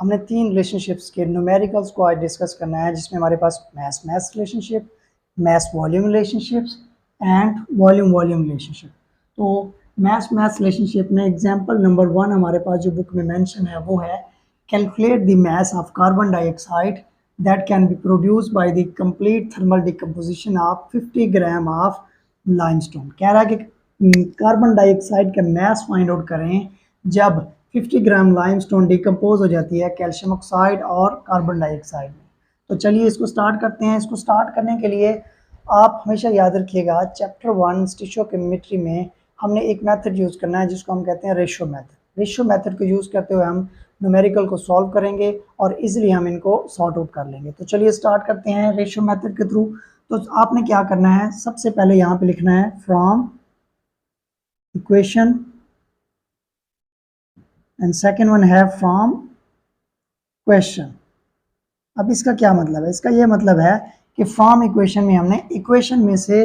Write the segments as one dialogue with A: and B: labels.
A: हमने तीन रिलेशनशिप्स के न्यूमेरिकल्स को आज डिस्कस करना है, जिसमें हमारे पास mass mass relationship, mass volume relationships and volume volume relationship. तो मास मास रिलेशनशिप में एग्जांपल नंबर 1 हमारे पास जो बुक में मेंशन है वो है calculate the mass of carbon dioxide that can be produced by the complete thermal decomposition of 50 gram of limestone. कह रहा है कि कार्बन डाइऑक्साइड का मास फाइंड आउट करें जब 50 ग्राम लाइमस्टोन डिकम्पोज हो जाती है कैल्शियम ऑक्साइड और कार्बन डाइऑक्साइड में। तो चलिए इसको स्टार्ट करते हैं। इसको स्टार्ट करने के लिए आप हमेशा याद रखिएगा चैप्टर 1 स्टिचोकेमिस्ट्री में हमने एक मेथड यूज़ करना है जिसको हम कहते हैं रेशियो मेथड। रेशियो मेथड को यूज़ करते हुए हम न्यूमेरिकल को सॉल्व करेंगे और इजीली हम इनको सॉर्ट आउट कर लेंगे। तो चलिए स्टार्ट करते हैं रेशियो मेथड के थ्रू। तो आपने क्या करना है, सबसे पहले यहाँ पे लिखना है from equation and second one है फ्रॉम क्वेश्चन। अब इसका क्या मतलब है? इसका ये मतलब है कि फ्रॉम इक्वेशन में हमने इक्वेशन में से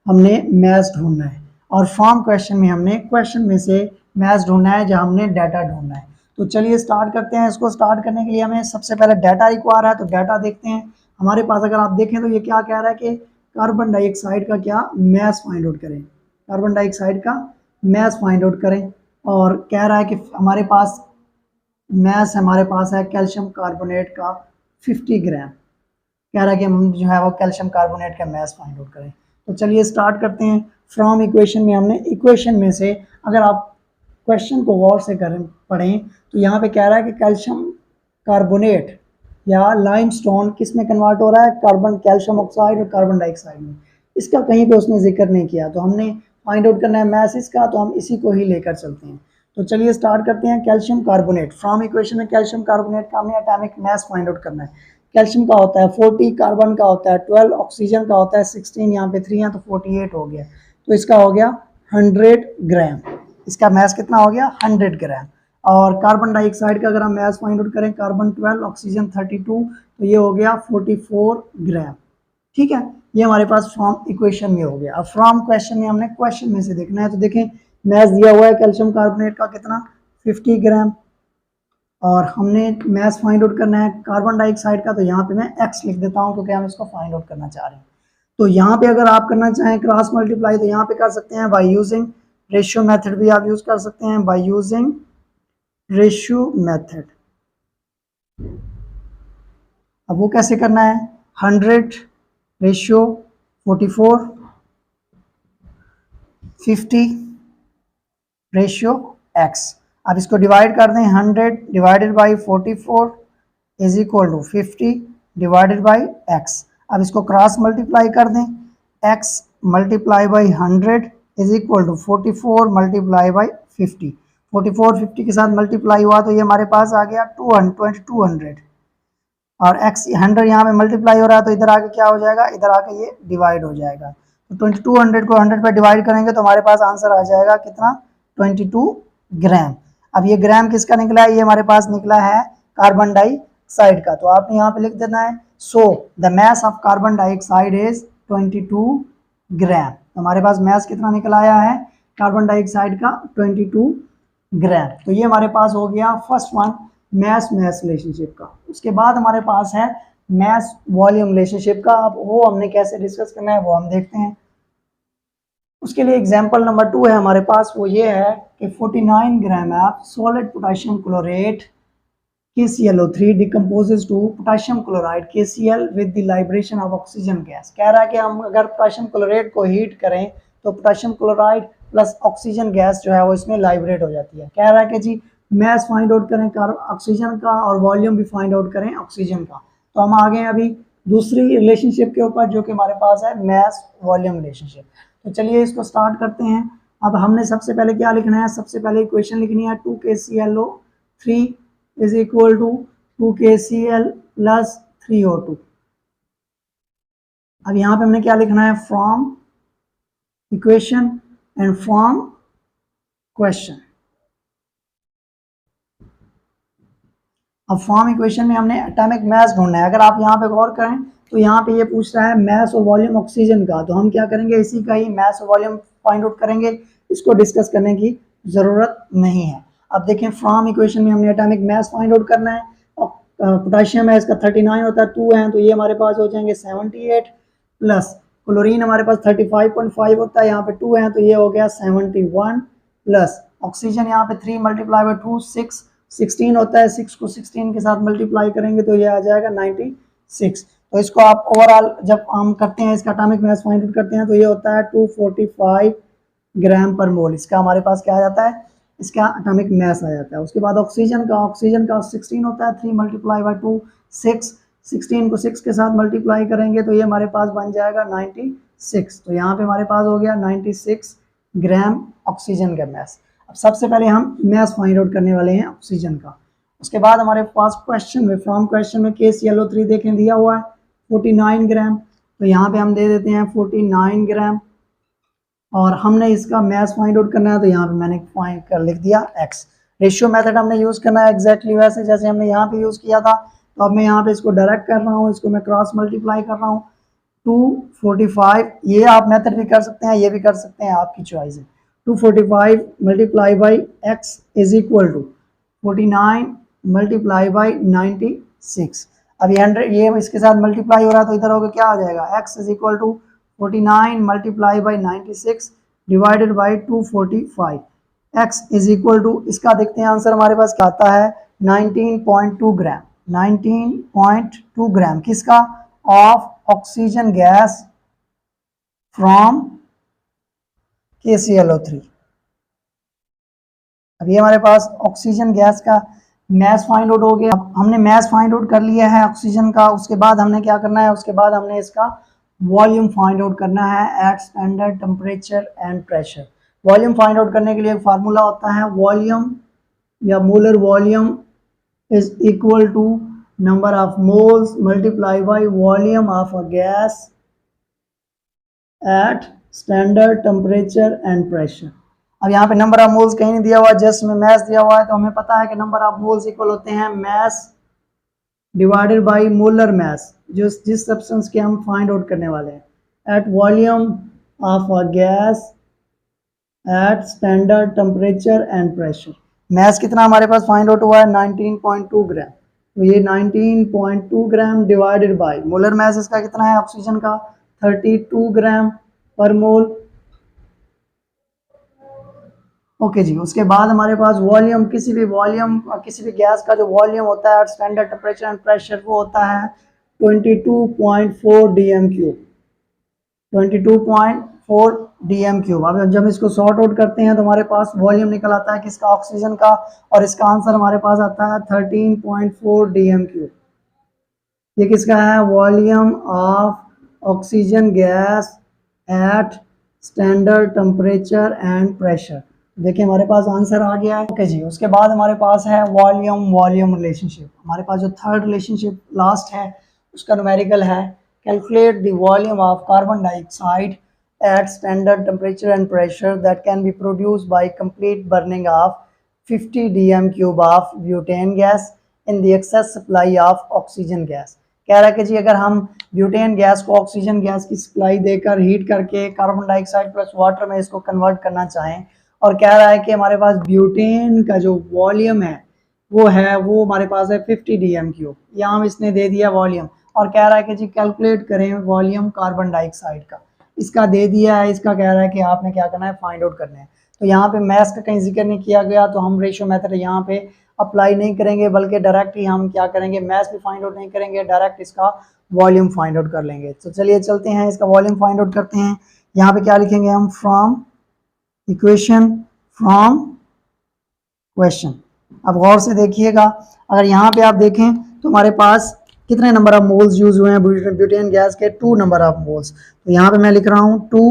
A: हमने मैथ्स ढूंढना है और फ्रॉम क्वेश्चन में हमने क्वेश्चन में से मैथ्स ढूंढना है जहाँ हमने डाटा ढूंढना है। तो चलिए स्टार्ट करते हैं। इसको स्टार्ट करने के लिए हमें सबसे पहले डाटा रिक्वायर है, तो डाटा देखते हैं। हमारे पास अगर आप देखें तो ये क्या कह रहा है कि कार्बन डाइऑक्साइड का क्या मैथ्स फाइंड आउट करें, कार्बन डाइऑक्साइड का मैथ्स फाइंड आउट करें। और कह रहा है कि हमारे पास मैथ्स हमारे पास है कैल्शियम कार्बोनेट का 50 ग्राम। कह रहा है कि हम जो है वो कैल्शियम कार्बोनेट का मैथ्स फाइंड आउट करें। तो चलिए स्टार्ट करते हैं। फ्रॉम इक्वेशन में हमने इक्वेशन में से, अगर आप क्वेश्चन को गौर से करें पढ़ें तो यहाँ पे कह रहा है कि कैल्शियम कार्बोनेट या लाइमस्टोन किस में कन्वर्ट हो रहा है, कार्बन कैल्शियम ऑक्साइड और कार्बन डाइऑक्साइड में। इसका कहीं पे उसने जिक्र नहीं किया, तो हमने फाइंड आउट करना है मैथ्स इसका, तो हम इसी को ही लेकर चलते हैं। तो चलिए स्टार्ट करते हैं। कैल्शियम कार्बोनेट, फ्रॉम इक्वेशन में कैल्शियम कार्बोनेट का हमें एटॉमिक मास फाइंड आउट करना है। कैल्शियम का होता है 40, कार्बन का होता है 12, ऑक्सीजन का होता है 16, यहाँ पे 3 है तो 48 हो गया। तो इसका हो गया 100 ग्राम। इसका मास कितना हो गया? 100 ग्राम। और कार्बन डाइऑक्साइड का अगर हम मास फाइंड आउट करें, कार्बन 12, ऑक्सीजन 32, तो ये हो गया 44 ग्राम। ठीक है, ये हमारे पास फ्रॉम इक्वेशन में हो गया। अब फ्रॉम क्वेश्चन में हमने क्वेश्चन में से देखना है। तो देखें मास दिया हुआ है कैल्शियम कार्बोनेट का कितना, 50 ग्राम, और हमने मास फाइंड आउट करना है कार्बन डाइऑक्साइड का। तो यहाँ पे मैं x लिख देता हूँ क्योंकि हम इसको फाइंड आउट करना चाह रहे हैं। तो यहाँ पे अगर आप करना चाहें क्रॉस मल्टीप्लाई तो यहाँ पे कर सकते हैं बाय यूजिंग रेशियो मेथड, भी आप यूज कर सकते हैं बाय यूजिंग रेशियो मेथड। अब वो कैसे करना है, 100 रेशियो 44, 50 रेशियो x। अब इसको डिवाइड कर दें, 100 divided by 44 is equal to 50 divided by x। अब इसको क्रॉस मल्टीप्लाई कर दें, x multiply by 100 is equal to 44 multiply by 50। 44 50 के साथ मल्टीप्लाई हुआ तो ये हमारे पास आ गया 2200, और x 100 यहाँ पे मल्टीप्लाई हो रहा है तो इधर आके क्या हो जाएगा, इधर आके ये डिवाइड हो जाएगा। तो 2200 को 100 पे डिवाइड करेंगे तो हमारे पास आंसर आ जाएगा कितना, 22 ग्राम। अब ये ग्राम किसका निकला है, ये हमारे पास निकला है कार्बन डाइऑक्साइड का। तो आपने यहाँ पे लिख देना है so the mass of carbon dioxide is 22 ग्राम। तो हमारे पास मास कितना निकल आया है कार्बन डाइऑक्साइड का, 22 ग्राम। तो ये हमारे पास हो गया first one mass mass relationship का। उसके बाद हमारे पास है मास वॉल्यूम रिलेशनशिप का। अब वो हमने कैसे डिस्कस करना है वो हम देखते हैं। उसके लिए एग्जांपल नंबर 2 है हमारे पास, वो ये है कि 49 gram of solid potassium chlorate KClO3 decomposes to potassium chloride KCl with the liberation of oxygen gas. कह रहा है कि हम अगर पोटेशियम क्लोरेट को हीट करें तो potassium chloride plus oxygen gas जो है वो इसमें लाइब्रेट हो जाती है। कह रहा है कि जी मास फाइंड आउट करें ऑक्सीजन का और वॉल्यूम भी फाइंड आउट करें ऑक्सीजन का। तो हम आ गए अभी दूसरी रिलेशनशिप के ऊपर जो कि हमारे पास है मास वॉल्यूम रिलेशनशिप। तो चलिए इसको स्टार्ट करते हैं। अब हमने सबसे पहले क्या लिखना है, सबसे पहले इक्वेशन लिखनी है 2KClO3 is equal to 2KCl plus 3O2। अब यहाँ पे हमने क्या लिखना है, from equation and from question. अब फ्रॉम इक्वेशन में हमने एटॉमिक मास ढूंढना है। अगर आप यहाँ पे गौर करें तो यहाँ पे ये पूछ रहा है मास और वॉल्यूम ऑक्सीजन का, तो हम क्या करेंगे, इसी का ही मास और वॉल्यूम फाइंड आउट करेंगे। इसको डिस्कस करने की ज़रूरत नहीं है। अब देखें फ्रॉम इक्वेशन में हमने एटॉमिक मास फाइंड आउट करना है, पोटाशियम है इसका 39 होता है, 2 है तो ये हमारे पास हो जाएंगे 78 प्लस क्लोरीन हमारे पास 35.5 होता है, यहाँ पे 2 है तो ये हो गया 71 प्लस ऑक्सीजन यहाँ पे 3 मल्टीप्लाई बाई 2 6 16 होता है, 6 को 16 के साथ मल्टीप्लाई करेंगे तो ये आ जाएगा 96। तो इसको आप ओवरऑल जब हम करते हैं इसका एटॉमिक मास फाइंड आउट करते हैं तो ये होता है 245 ग्राम पर मोल। इसका हमारे पास क्या आ जाता है, इसका एटॉमिक मास आ जाता है। उसके बाद ऑक्सीजन का 16 होता है, 3 मल्टीप्लाई बाई 2 6, 16 को 6 के साथ मल्टीप्लाई करेंगे तो ये हमारे पास बन जाएगा 96। तो यहाँ पे हमारे पास हो गया 96 ग्राम ऑक्सीजन का मास। अब सबसे पहले हम मास फाइंड आउट करने वाले हैं ऑक्सीजन का। उसके बाद हमारे पास क्वेश्चन में फ्रॉम क्वेश्चन में KClO3 देखें दिया हुआ है 49 ग्राम, तो यहाँ पे हम दे देते हैं 49 ग्राम और हमने इसका मास फाइंड आउट करना है तो यहाँ पे मैंने फाइंड कर लिख दिया x। रेशियो मेथड हमने यूज़ करना है एग्जैक्टली वैसे जैसे हमने यहाँ पे यूज़ किया था। तो अब मैं यहाँ पे इसको डायरेक्ट कर रहा हूँ, इसको मैं क्रॉस मल्टीप्लाई कर रहा हूँ 245, ये आप मेथड भी कर सकते हैं, ये भी कर सकते हैं, आपकी चॉइस है। 245 multiply by x is equal to 49 multiply by 96। अब ये 100 ये इसके साथ मल्टीप्लाई हो रहा है तो इधर होगा क्या आ जाएगा, x is equal to 49 multiply by 96 divided by 245। x is equal to इसका देखते हैं आंसर हमारे पास क्या आता है 19.2 ग्राम। 19.2 ग्राम किसका, of oxygen gas from KClO3। अब ये हमारे पास ऑक्सीजन गैस का मास फाइंड आउट हो गया। अब हमने मास फाइंड आउट कर लिया है ऑक्सीजन का, उसके बाद हमने क्या करना है, उसके बाद हमने इसका वॉल्यूम फाइंड आउट करना है at standard temperature and pressure. Volume find out करने के लिए एक फार्मूला होता है, वॉल्यूम या molar volume is equal to number of moles multiply by volume of a gas at standard temperature and pressure. अब यहाँ पे नंबर ऑफ मोल्स कहीं नहीं दिया हुआ, जस्ट में मास दिया हुआ है तो हमें पता है कि नंबर ऑफ मोल्स इक्वल होते हैं mass divided by molar mass, जिस सब्सटेंस के हम फाइंड आउट करने वाले हैं, at volume of a gas at standard temperature and pressure. Mass कितना हमारे पास फाइंड आउट हुआ है 19.2 ग्राम, तो ये 19.2 ग्राम डिवाइडेड बाय मोलर मास इसका कितना है ऑक्सीजन का 32 ग्राम पर मोल। ओके जी, उसके बाद हमारे पास वॉल्यूम, किसी भी गैस का जो वॉल्यूम होता है स्टैंडर्ड टेम्परेचर एंड प्रेशर वो होता है 22.4 dm क्यूब। 22.4 dm cube. अब जब इसको सॉर्ट आउट करते हैं तो हमारे पास वॉल्यूम निकल आता है किसका, ऑक्सीजन का, और इसका आंसर हमारे पास आता है 13.4 dm क्यूब। ये किसका है, volume of oxygen gas at standard temperature and pressure. देखिए हमारे पास आंसर आ गया है। ओके जी, उसके बाद हमारे पास है वॉल्यूम रिलेशनशिप। हमारे पास जो थर्ड रिलेशनशिप लास्ट है उसका न्यूमेरिकल है, calculate the volume of carbon dioxide eight standard temperature and pressure that can be produced by complete burning of 50 dm cube of butane gas in the excess supply of oxygen gas. कह रहा है कि जी अगर हम butane gas को oxygen gas की supply देकर heat करके कार्बन डाइऑक्साइड प्लस वाटर में इसको कन्वर्ट करना चाहें, और कह रहा है कि हमारे पास ब्यूटेन का जो वॉल्यूम है वो हमारे पास है 50 dm क्यूब, यहाँ इसने दे दिया वॉल्यूम, और कह रहा है कि जी कैलकुलेट करें वॉल्यूम कार्बन डाइऑक्साइड का, इसका दे दिया है, इसका कह रहा है कि आपने क्या करना है, फाइंड आउट करना है। तो यहाँ पे मैथ्स का कहीं जिक्र नहीं किया गया तो हम रेशियो मेथड यहाँ पे अप्लाई नहीं करेंगे, बल्कि डायरेक्ट ही हम क्या करेंगे, मैथ्स भी फाइंड आउट नहीं करेंगे, डायरेक्ट इसका वॉल्यूम फाइंड आउट कर लेंगे। तो चलिए चलते हैं, इसका वॉल्यूम फाइंड आउट करते हैं। यहाँ पे क्या लिखेंगे हम, फ्रॉम इक्वेशन फ्रॉम क्वेश्चन। अब गौर से देखिएगा, अगर यहाँ पे आप देखें तो हमारे पास कितने नंबर ऑफ मोल्स यूज हुए हैं ब्यूटेन गैस के, 2 नंबर ऑफ मोल्स। तो यहाँ पे मैं लिख रहा हूँ 2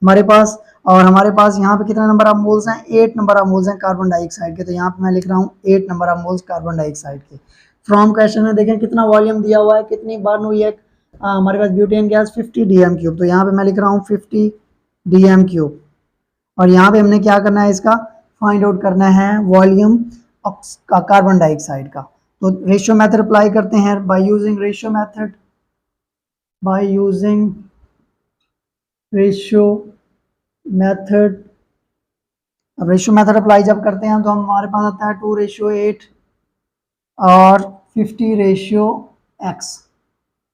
A: हमारे पास, और हमारे पास यहाँ पे कितने नंबर ऑफ मोल्स हैं, 8 नंबर ऑफ मोल्स हैं कार्बन डाइऑक्साइड के। तो यहाँ पे मैं लिख रहा हूँ 8 number of moles carbon dioxide के। फ्रॉम क्वेश्चन में देखें कितना वॉल्यूम दिया हुआ है, कितनी बर्न हुई है हमारे पास ब्यूटेन गैस 50 dm क्यूब। तो यहाँ पे मैं लिख रहा हूँ 50 dm क्यूब, और यहाँ पे हमने क्या करना है, इसका फाइंड आउट करना है वॉल्यूम का कार्बन डाइऑक्साइड का। तो रेशियो मेथड अप्लाई करते हैं, बाय यूजिंग रेशियो मेथड। अब रेशियो मेथड अप्लाई जब करते हैं तो हमारे पास आता है 2:8 और 50/x,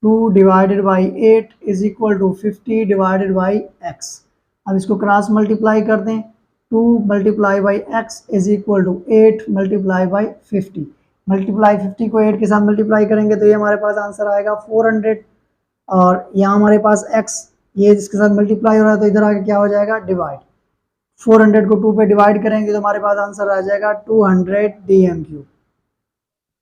A: 2 divided by 8 is equal to 50 divided by x। अब इसको क्रॉस मल्टीप्लाई कर दें, 2 multiply by x is equal to 8 multiply by 50। Multiply 50 को 8 के साथ मल्टीप्लाई करेंगे तो ये हमारे पास आंसर आएगा 400, और यहाँ हमारे पास x ये जिसके साथ मल्टीप्लाई हो रहा है तो इधर आके क्या हो जाएगा, डिवाइड। 400 को 2 पे डिवाइड करेंगे तो हमारे पास आंसर आ जाएगा 200 DMQ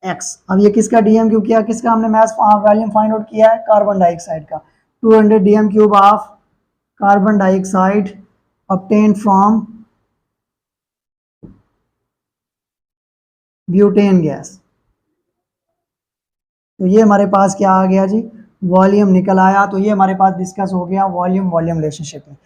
A: x। अब ये किसका DMQ किया, किसका हमने मास वॉल्यूम फाइंड आउट किया है, कार्बन डाइऑक्साइड का। 200 DMQ of carbon dioxide obtained from butane gas. तो ये हमारे पास क्या आ गया जी, वॉल्यूम निकल आया। तो ये हमारे पास डिस्कस हो गया वॉल्यूम रिलेशनशिप है।